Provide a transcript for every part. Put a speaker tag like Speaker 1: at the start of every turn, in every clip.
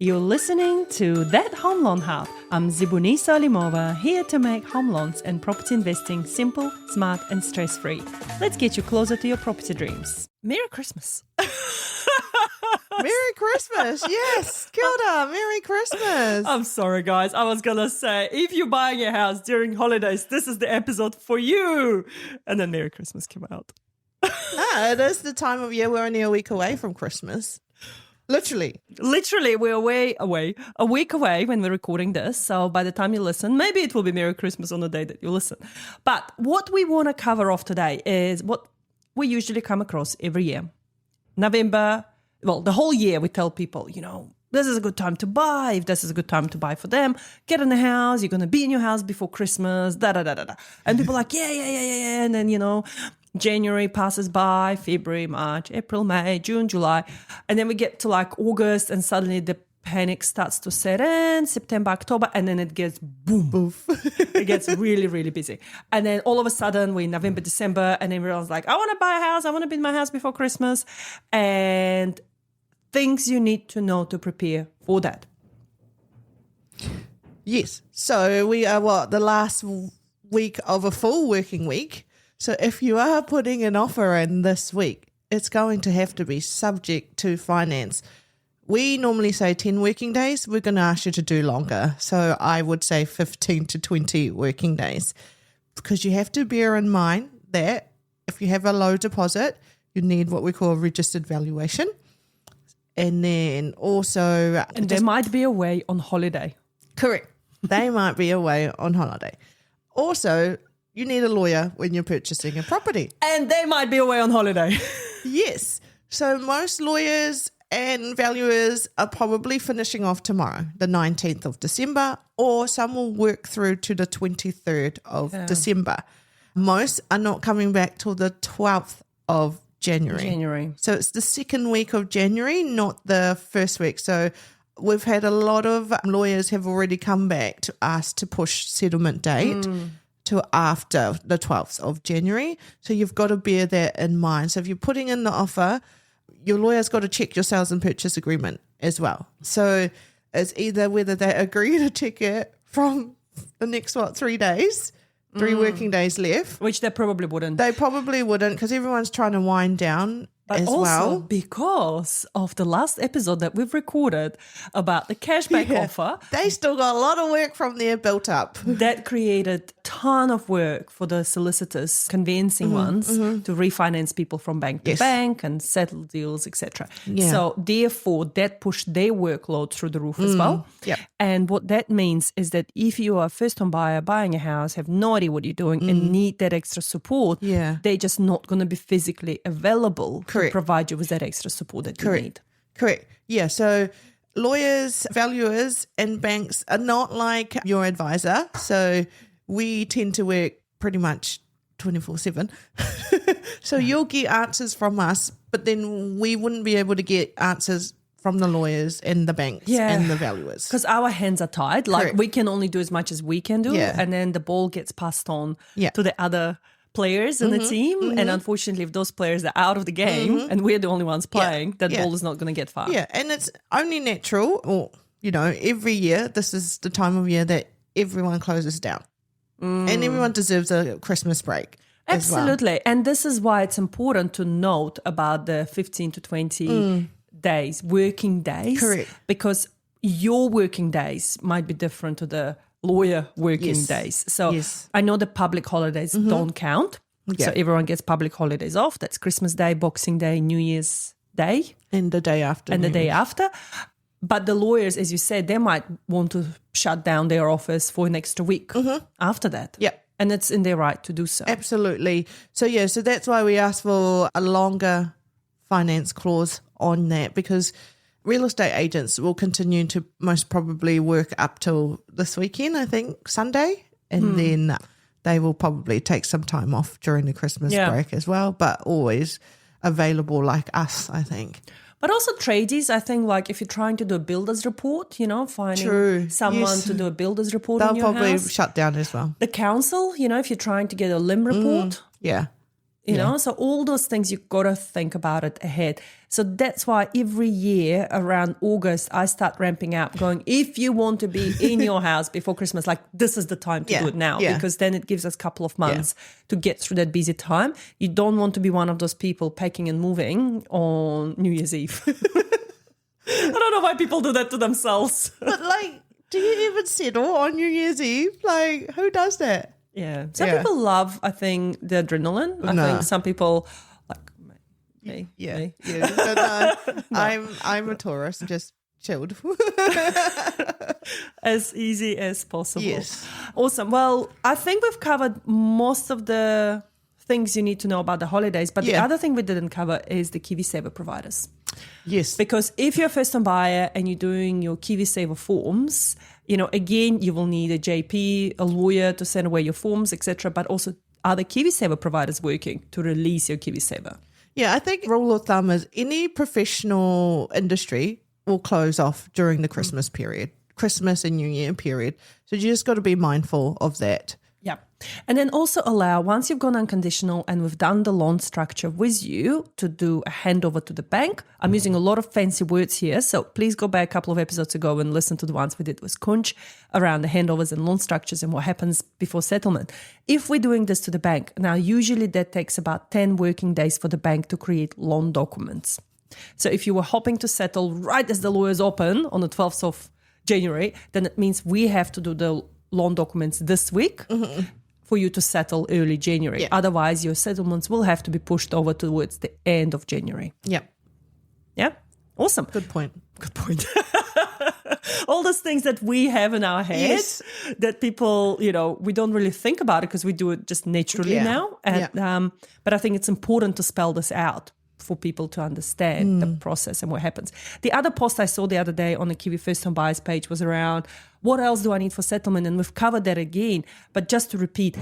Speaker 1: You're listening to That Home Loan Hub. I'm Zibuni Salimova, here to make home loans and property investing simple, smart and stress-free. Let's get you closer to your property dreams. Merry Christmas.
Speaker 2: Merry Christmas. Yes. Kia ora. Merry Christmas.
Speaker 1: I'm sorry, guys. I was going to say, if you're buying a house during holidays, this is the episode for you. And then Merry Christmas came out.
Speaker 2: No, it is the time of year. We're only a week away from Christmas. Literally,
Speaker 1: we're a week away when we're recording this. So by the time you listen, maybe it will be Merry Christmas on the day that you listen. But what we want to cover off today is what we usually come across every year. November, well, the whole year we tell people, this is a good time to buy. If this is a good time to buy for them, get in the house. You're going to be in your house before Christmas, da-da-da-da-da. And people are like, yeah. And then, January passes by, February, March, April, May, June, July. And then we get to like August and suddenly the panic starts to set in, September, October, and then it gets boom. Boof. It gets really, really busy. And then all of a sudden we're in November, December, and everyone's like, I want to buy a house. I want to be in my house before Christmas. And things you need to know to prepare for that.
Speaker 2: Yes. So we are the last week of a full working week. So if you are putting an offer in this week, it's going to have to be subject to finance. We normally say 10 working days. We're going to ask you to do longer. So I would say 15 to 20 working days, because you have to bear in mind that if you have a low deposit, you need what we call a registered valuation. And then also...
Speaker 1: And they might be away on holiday.
Speaker 2: Correct. They might be away on holiday. Also... you need a lawyer when you're purchasing a property.
Speaker 1: And they might be away on holiday.
Speaker 2: Yes. So most lawyers and valuers are probably finishing off tomorrow, the 19th of December, or some will work through to the 23rd of December. Most are not coming back till the 12th of January. So it's the second week of January, not the first week. So we've had a lot of lawyers have already come back to ask to push settlement date to after the 12th of January. So you've got to bear that in mind. So if you're putting in the offer, your lawyer's got to check your sales and purchase agreement as well. So it's either whether they agree to check it from the next, 3 days, 3 working days left.
Speaker 1: Which they probably wouldn't.
Speaker 2: They probably wouldn't, because everyone's trying to wind down as
Speaker 1: also
Speaker 2: well.
Speaker 1: Because of the last episode that we've recorded about the cashback offer.
Speaker 2: They still got a lot of work from there built up.
Speaker 1: That created a ton of work for the solicitors, conveyancing ones, to refinance people from bank to bank and settle deals, etc.
Speaker 2: Yeah.
Speaker 1: So therefore, that pushed their workload through the roof as well.
Speaker 2: Yep.
Speaker 1: And what that means is that if you are a first-time buyer buying a house, have no idea what you're doing and need that extra support, they're just not going to be physically available to provide you with that extra support that you need.
Speaker 2: Correct. Yeah, so lawyers, valuers and banks are not like your advisor. So we tend to work pretty much 24/7. So you'll get answers from us, but then we wouldn't be able to get answers from the lawyers and the banks and the valuers.
Speaker 1: Because our hands are tied. Like we can only do as much as we can do. And then the ball gets passed on to the other players in the team. And unfortunately, if those players are out of the game and we're the only ones playing, that ball is not going to get far.
Speaker 2: Yeah, and it's only natural, or, every year, this is the time of year that everyone closes down. And everyone deserves a Christmas break.
Speaker 1: Absolutely. And this is why it's important to note about the 15 to 20 days, working days.
Speaker 2: Correct.
Speaker 1: Because your working days might be different to the lawyer working days. So I know the public holidays don't count. So everyone gets public holidays off. That's Christmas Day, Boxing Day, New Year's Day.
Speaker 2: And the day after.
Speaker 1: But the lawyers, as you said, they might want to shut down their office for an extra week after that.
Speaker 2: Yeah.
Speaker 1: And it's in their right to do so.
Speaker 2: Absolutely. So, so that's why we asked for a longer finance clause on that, because real estate agents will continue to most probably work up till this weekend, I think, Sunday. And then they will probably take some time off during the Christmas break as well, but always available like us, I think.
Speaker 1: But also tradies, I think, like if you're trying to do a builder's report, finding someone to do a builder's report
Speaker 2: They'll
Speaker 1: in your
Speaker 2: probably
Speaker 1: house.
Speaker 2: shut down as well.
Speaker 1: The council, if you're trying to get a limb report. You know, so all those things, you've got to think about it ahead. So that's why every year around August, I start ramping up going, if you want to be in your house before Christmas, like this is the time to do it now, because then it gives us a couple of months to get through that busy time. You don't want to be one of those people packing and moving on New Year's Eve. I don't know why people do that to themselves.
Speaker 2: But like, do you even settle on New Year's Eve? Like, who does that?
Speaker 1: Yeah. Some people love, I think, the adrenaline. I think some people like me.
Speaker 2: Yeah.
Speaker 1: Me.
Speaker 2: No. I'm a Taurus, just chilled.
Speaker 1: As easy as possible.
Speaker 2: Yes.
Speaker 1: Awesome. Well, I think we've covered most of the things you need to know about the holidays. But the other thing we didn't cover is the KiwiSaver providers.
Speaker 2: Yes.
Speaker 1: Because if you're a first-time buyer and you're doing your KiwiSaver forms, you know, again, you will need a JP, a lawyer to send away your forms, etc. But also, are the KiwiSaver providers working to release your KiwiSaver?
Speaker 2: Yeah, I think rule of thumb is any professional industry will close off during the Christmas period, Christmas and New Year period. So you just got to be mindful of that.
Speaker 1: Yeah. And then also allow, once you've gone unconditional and we've done the loan structure with you, to do a handover to the bank. I'm using a lot of fancy words here, so please go back a couple of episodes ago and listen to the ones we did with Kunch around the handovers and loan structures and what happens before settlement. If we're doing this to the bank, now usually that takes about 10 working days for the bank to create loan documents. So if you were hoping to settle right as the lawyers open on the 12th of January, then it means we have to do the loan documents this week for you to settle early January.
Speaker 2: Yeah.
Speaker 1: Otherwise, your settlements will have to be pushed over towards the end of January.
Speaker 2: Yeah.
Speaker 1: Yeah? Awesome.
Speaker 2: Good point.
Speaker 1: Good point. All those things that we have in our heads that people, you know, we don't really think about it because we do it just naturally now. And, but I think it's important to spell this out for people to understand the process and what happens. The other post I saw the other day on the Kiwi First Home Buyers page was around what else do I need for settlement? And we've covered that again. But just to repeat,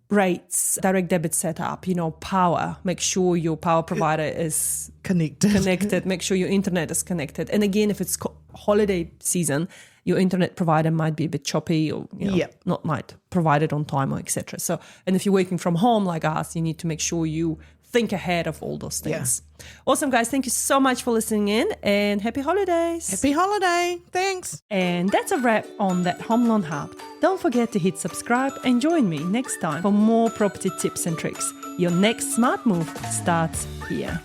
Speaker 1: rates, direct debit setup, you know, power. Make sure your power provider is connected. Make sure your internet is connected. And again, if it's holiday season, your internet provider might be a bit choppy or not might provide it on time or etc. So, and if you're working from home like us, you need to make sure you think ahead of all those things. Yeah. Awesome, guys. Thank you so much for listening in and happy holidays.
Speaker 2: Happy holiday. Thanks.
Speaker 1: And that's a wrap on that Home Loan Hub. Don't forget to hit subscribe and join me next time for more property tips and tricks. Your next smart move starts here.